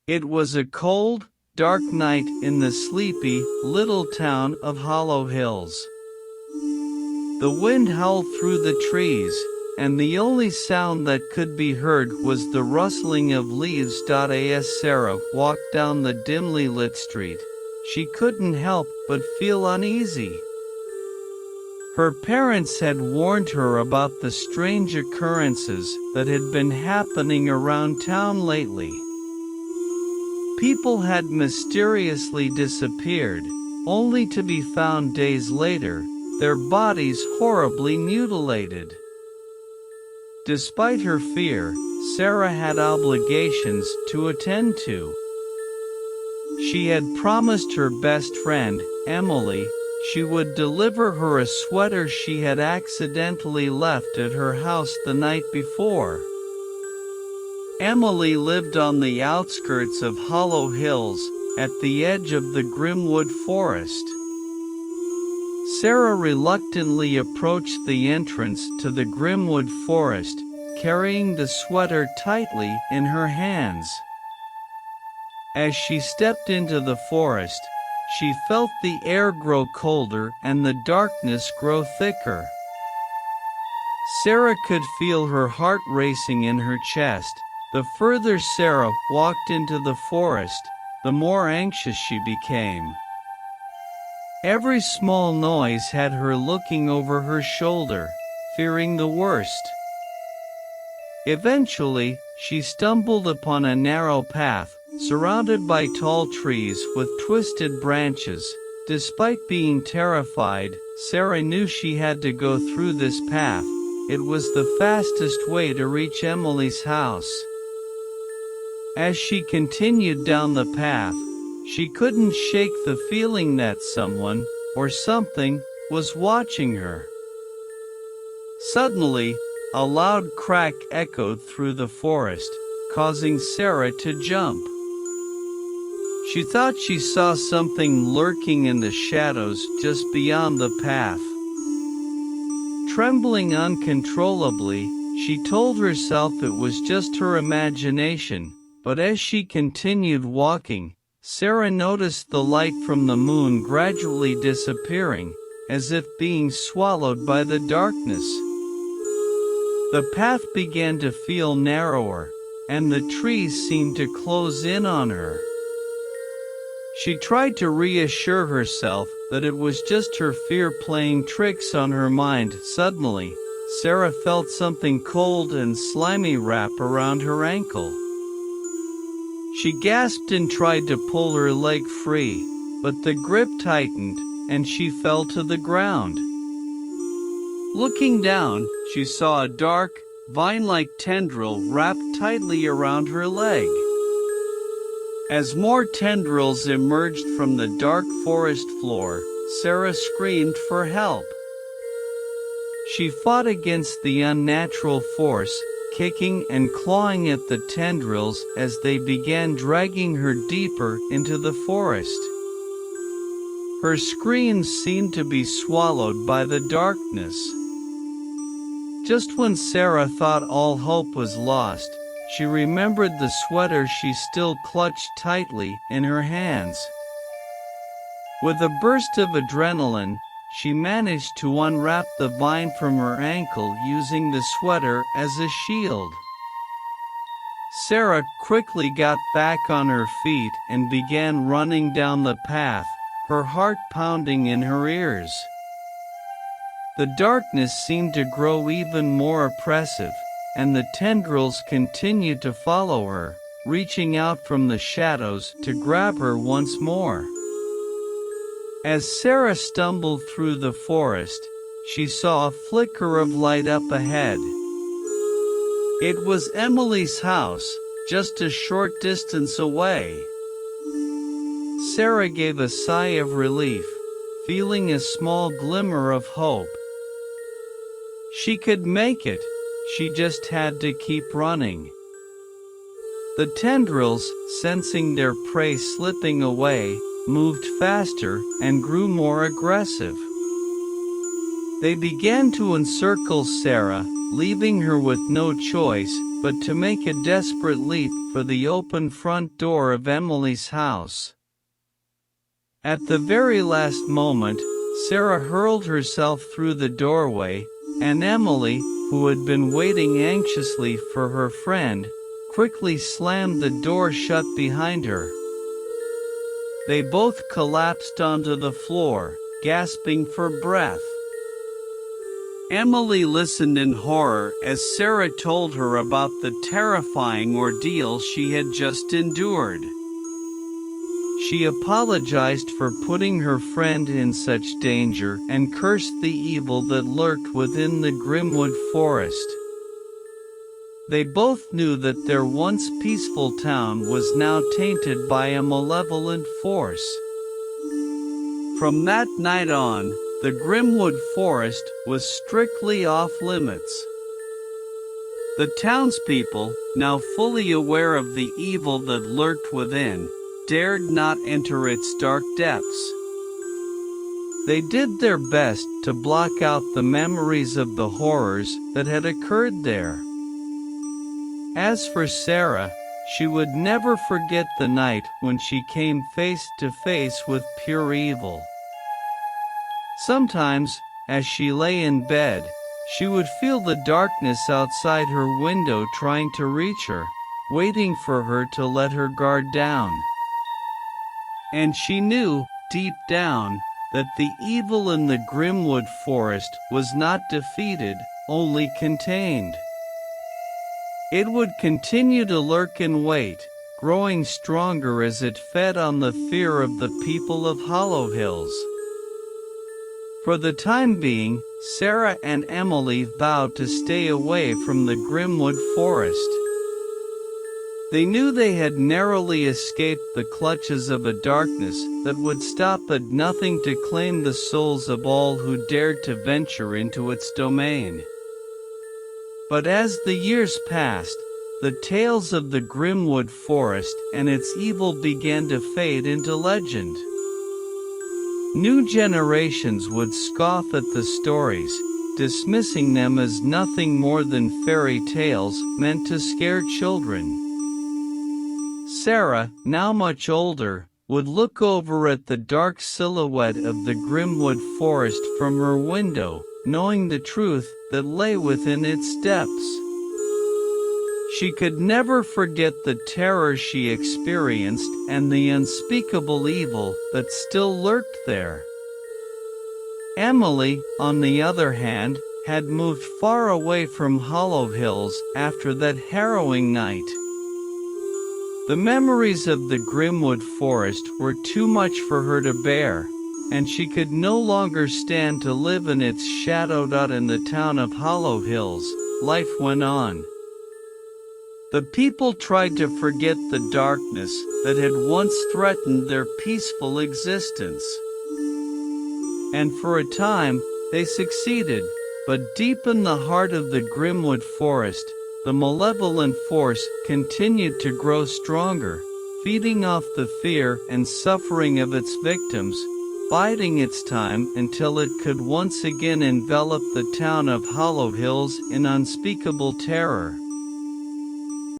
It was a cold, dark night in the sleepy, little town of Hollow Hills. The wind howled through the trees, and the only sound that could be heard was the rustling of leaves. As Sarah walked down the dimly lit street, she couldn't help but feel uneasy. Her parents had warned her about the strange occurrences that had been happening around town lately. People had mysteriously disappeared, only to be found days later, their bodies horribly mutilated. Despite her fear, Sarah had obligations to attend to. She had promised her best friend, Emily, she would deliver her a sweater she had accidentally left at her house the night before. Emily lived on the outskirts of Hollow Hills, at the edge of the Grimwood Forest. Sarah reluctantly approached the entrance to the Grimwood Forest, carrying the sweater tightly in her hands. As she stepped into the forest, she felt the air grow colder and the darkness grow thicker. Sarah could feel her heart racing in her chest. The further Sarah walked into the forest, the more anxious she became. Every small noise had her looking over her shoulder, fearing the worst. Eventually, she stumbled upon a narrow path, surrounded by tall trees with twisted branches. Despite being terrified, Sarah knew she had to go through this path. It was the fastest way to reach Emily's house. As she continued down the path, she couldn't shake the feeling that someone, or something, was watching her. Suddenly, a loud crack echoed through the forest, causing Sarah to jump. She thought she saw something lurking in the shadows just beyond the path. Trembling uncontrollably, she told herself it was just her imagination. But as she continued walking, Sarah noticed the light from the moon gradually disappearing, as if being swallowed by the darkness. The path began to feel narrower, and the trees seemed to close in on her. She tried to reassure herself that it was just her fear playing tricks on her mind. Suddenly, Sarah felt something cold and slimy wrap around her ankle. She gasped and tried to pull her leg free, but the grip tightened, and she fell to the ground. Looking down, she saw a dark, vine-like tendril wrapped tightly around her leg. As more tendrils emerged from the dark forest floor, Sarah screamed for help. She fought against the unnatural force, kicking and clawing at the tendrils as they began dragging her deeper into the forest. Her screams seemed to be swallowed by the darkness. Just when Sarah thought all hope was lost, she remembered the sweater she still clutched tightly in her hands. With a burst of adrenaline, she managed to unwrap the vine from her ankle using the sweater as a shield. Sarah quickly got back on her feet and began running down the path, her heart pounding in her ears. The darkness seemed to grow even more oppressive, and the tendrils continued to follow her, reaching out from the shadows to grab her once more. As Sarah stumbled through the forest, she saw a flicker of light up ahead. It was Emily's house, just a short distance away. Sarah gave a sigh of relief, feeling a small glimmer of hope. She could make it, she just had to keep running. The tendrils, sensing their prey slipping away, moved faster and grew more aggressive. They began to encircle Sarah, leaving her with no choice but to make a desperate leap for the open front door of Emily's house. At the very last moment, Sarah hurled herself through the doorway, and Emily, who had been waiting anxiously for her friend, quickly slammed the door shut behind her. They both collapsed onto the floor, gasping for breath. Emily listened in horror as Sarah told her about the terrifying ordeal she had just endured. She apologized for putting her friend in such danger and cursed the evil that lurked within the Grimwood forest. They both knew that their once peaceful town was now tainted by a malevolent force. From that night on, the Grimwood forest was strictly off-limits. The townspeople, now fully aware of the evil that lurked within, dared not enter its dark depths. They did their best to block out the memories of the horrors that had occurred there. As for Sarah, she would never forget the night when she came face to face with pure evil. Sometimes, as she lay in bed, she would feel the darkness outside her window trying to reach her, waiting for her to let her guard down. And she knew, deep down, that the evil in the Grimwood forest was not defeated, only contained. It would continue to lurk in wait, growing stronger as it fed on the fear of the people of Hollow Hills. For the time being, Sarah and Emily vowed to stay away from the Grimwood forest. They knew they had narrowly escaped the clutches of a darkness that would stop at nothing to claim the souls of all who dared to venture into its domain. But as the years passed, the tales of the Grimwood forest and its evil began to fade into legend. New generations would scoff at the stories, dismissing them as nothing more than fairy tales meant to scare children. Sarah, now much older, would look over at the dark silhouette of the Grimwood forest from her window, knowing the truth that lay within its depths. She could never forget the terror she experienced and the unspeakable evil that still lurked there. Emily, on the other hand, had moved far away from Hollow Hills after that harrowing night. The memories of the Grimwood forest were too much for her to bear, and she could no longer stand to live in its shadow. In the town of Hollow Hills, life went on. The people tried to forget the darkness that had once threatened their peaceful existence. And for a time, they succeeded, but deep in the heart of the Grimwood forest, the malevolent force continued to grow stronger, feeding off the fear and suffering of its victims, biding its time until it could once again envelop the town of Hollow Hills in unspeakable terror.